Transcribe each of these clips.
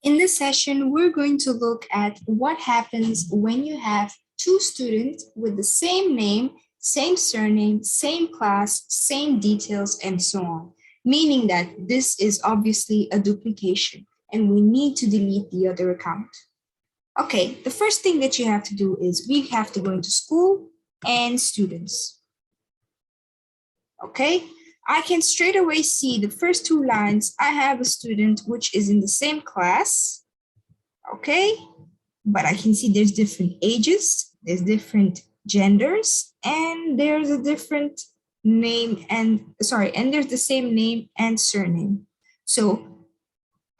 In this session, we're going to look at what happens when you have two students with the same name, same surname, same class, same details, and so on, meaning that this is obviously a duplication and we need to delete the other account. Okay, the first thing that you have to do is we have to go into school and students. Okay, I can straight away see the first two lines. I have a student which is in the same class, okay, but I can see there's different ages, there's different genders, and there's a different name and there's the same name and surname. So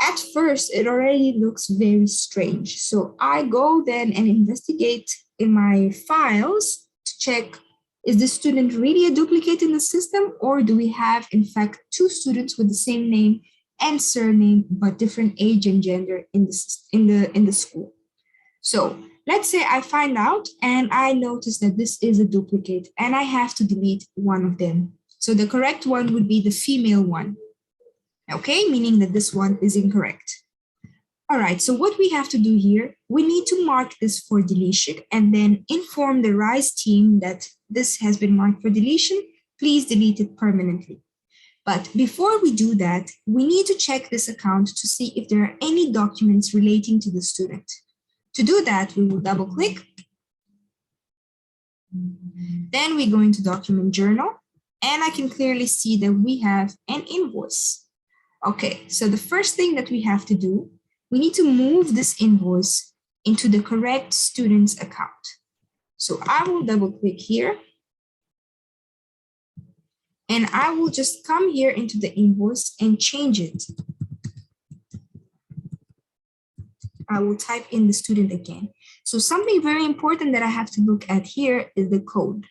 at first, it already looks very strange. So I go then and investigate in my files to check, is the student really a duplicate in the system, or do we have, in fact, two students with the same name and surname, but different age and gender in the school? So let's say I find out and I notice that this is a duplicate and I have to delete one of them. So the correct one would be the female one. Okay, meaning that this one is incorrect. All right, so what we have to do here, we need to mark this for deletion and then inform the RISE team that this has been marked for deletion. Please delete it permanently. But before we do that, we need to check this account to see if there are any documents relating to the student. To do that, we will double click. Then we go into document journal, and I can clearly see that we have an invoice. Okay, so the first thing that we have to do, we need to move this invoice into the correct student's account. So I will double click here. And I will just come here into the invoice and change it. I will type in the student again. So something very important that I have to look at here is the code.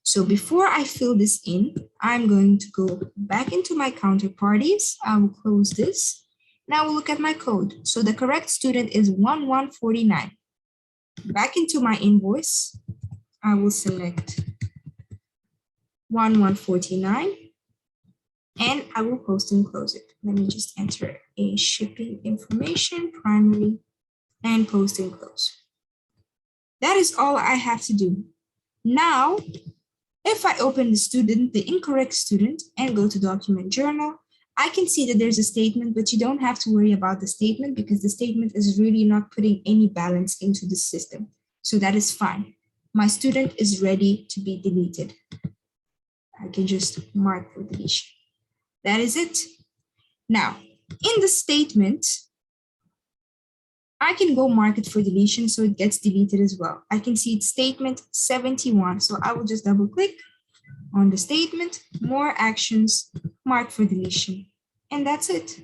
So before I fill this in, I'm going to go back into my counterparties. I will close this. Now we'll look at my code. So the correct student is 1149. Back into my invoice, I will select 1149 and I will post and close it. Let me just enter a shipping information, primary, and post and close. That is all I have to do. Now, if I open the student, the incorrect student, and go to document journal, I can see that there's a statement, but you don't have to worry about the statement because the statement is really not putting any balance into the system. So that is fine. My student is ready to be deleted. I can just mark for deletion. That is it. Now, in the statement, I can go mark it for deletion so it gets deleted as well. I can see it's statement 71. So I will just double click on the statement, more actions, mark for deletion. And that's it.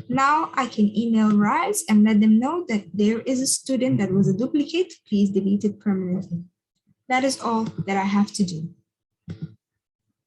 Now I can email RISE and let them know that there is a student that was a duplicate. Please delete it permanently. That is all that I have to do.